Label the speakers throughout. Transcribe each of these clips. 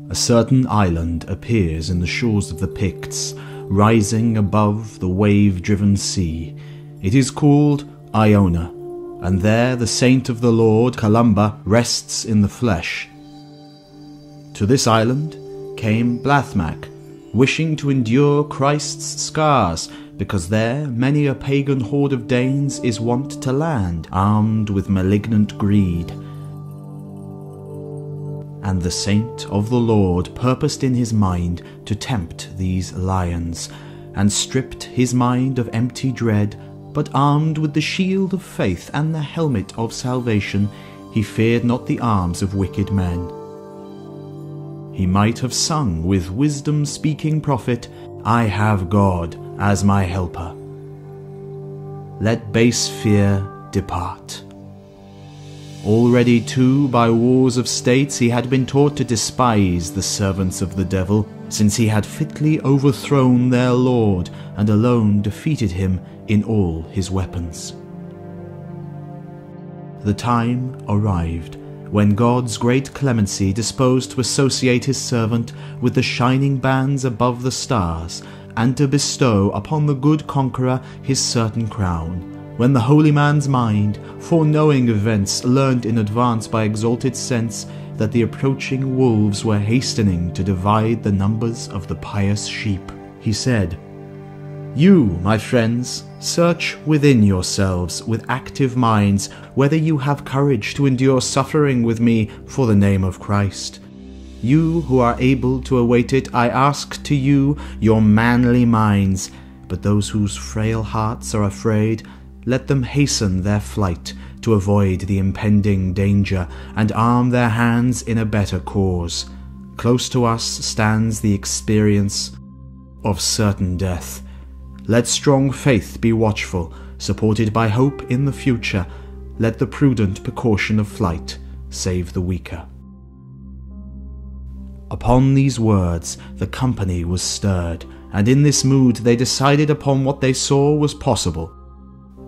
Speaker 1: A certain island appears in the shores of the Picts, rising above the wave-driven sea. It is called Iona, and there the saint of the Lord, Columba, rests in the flesh. To this island came Blathmac, wishing to endure Christ's scars, because there many a pagan horde of Danes is wont to land, armed with malignant greed. And the saint of the Lord purposed in his mind to tempt these lions, and stripped his mind of empty dread, but armed with the shield of faith and the helmet of salvation, he feared not the arms of wicked men. He might have sung with wisdom-speaking prophet, "I have God as my helper." Let base fear depart. Already too, by wars of states, he had been taught to despise the servants of the devil, since he had fitly overthrown their lord, and alone defeated him in all his weapons. The time arrived when God's great clemency disposed to associate his servant with the shining bands above the stars, and to bestow upon the good conqueror his certain crown, when the holy man's mind, foreknowing events learned in advance by exalted sense, that the approaching wolves were hastening to divide the numbers of the pious sheep, he said, "You, my friends, search within yourselves with active minds whether you have courage to endure suffering with me for the name of Christ. You who are able to await it, I ask to you your manly minds, but those whose frail hearts are afraid, let them hasten their flight to avoid the impending danger, and arm their hands in a better cause. Close to us stands the experience of certain death. Let strong faith be watchful, supported by hope in the future. Let the prudent precaution of flight save the weaker." Upon these words the company was stirred, and in this mood they decided upon what they saw was possible.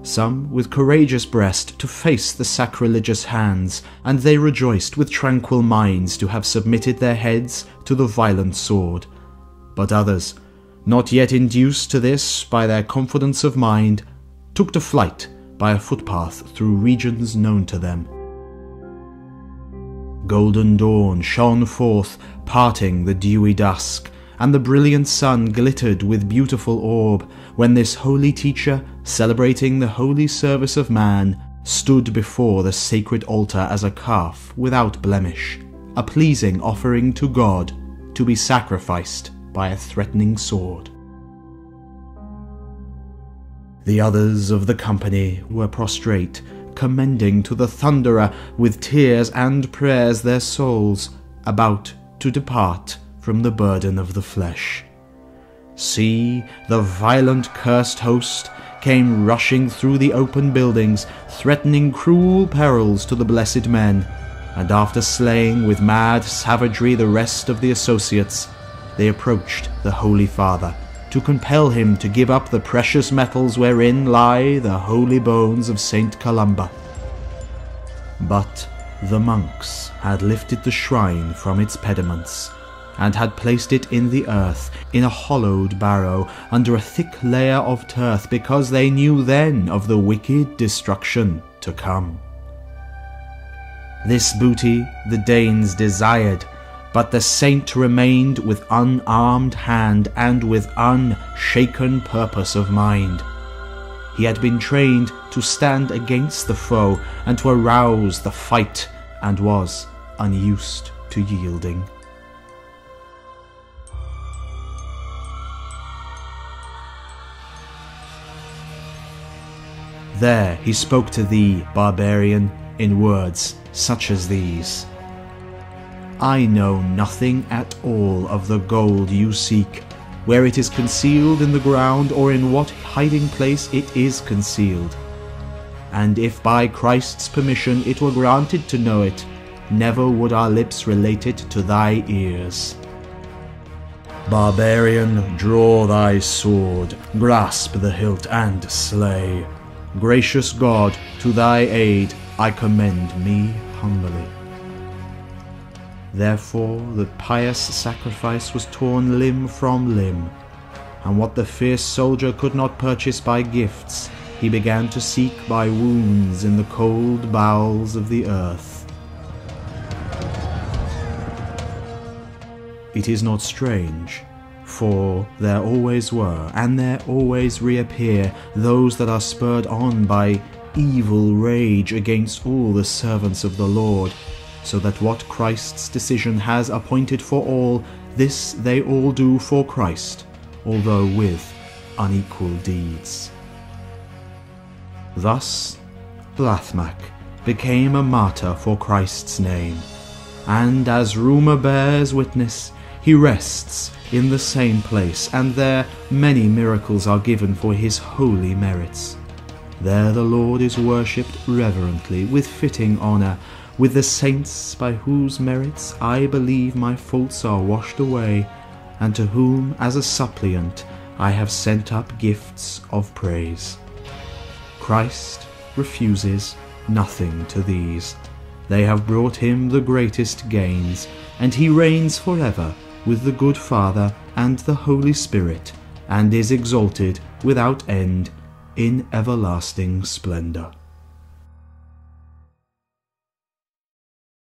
Speaker 1: Some with courageous breast to face the sacrilegious hands, and they rejoiced with tranquil minds to have submitted their heads to the violent sword. But others, not yet induced to this by their confidence of mind, took to flight by a footpath through regions known to them. Golden dawn shone forth, parting the dewy dusk, and the brilliant sun glittered with beautiful orb, when this holy teacher, celebrating the holy service of man, stood before the sacred altar as a calf without blemish, a pleasing offering to God, to be sacrificed by a threatening sword. The others of the company were prostrate, commending to the Thunderer with tears and prayers their souls, about to depart from the burden of the flesh. See, the violent cursed host came rushing through the open buildings, threatening cruel perils to the blessed men, and after slaying with mad savagery the rest of the associates, they approached the Holy Father, to compel him to give up the precious metals wherein lie the holy bones of Saint Columba. But the monks had lifted the shrine from its pediments, and had placed it in the earth, in a hollowed barrow, under a thick layer of turf, because they knew then of the wicked destruction to come. This booty the Danes desired, but the saint remained with unarmed hand and with unshaken purpose of mind. He had been trained to stand against the foe and to arouse the fight, and was unused to yielding. There he spoke to thee, barbarian, in words such as these: I know nothing at all of the gold you seek, where it is concealed in the ground, or in what hiding place it is concealed. And if by Christ's permission it were granted to know it, never would our lips relate it to thy ears. Barbarian, draw thy sword, grasp the hilt and slay. Gracious God, to thy aid I commend me humbly. Therefore the pious sacrifice was torn limb from limb, and what the fierce soldier could not purchase by gifts, he began to seek by wounds in the cold bowels of the earth. It is not strange, for there always were, and there always reappear, those that are spurred on by evil rage against all the servants of the Lord, so that what Christ's decision has appointed for all, this they all do for Christ, although with unequal deeds. Thus Blathmac became a martyr for Christ's name, and as rumour bears witness, he rests in the same place, and there many miracles are given for his holy merits. There the Lord is worshipped reverently, with fitting honour, with the saints by whose merits I believe my faults are washed away, and to whom as a suppliant I have sent up gifts of praise. Christ refuses nothing to these. They have brought him the greatest gains, and he reigns forever with the good Father and the Holy Spirit, and is exalted without end in everlasting splendour.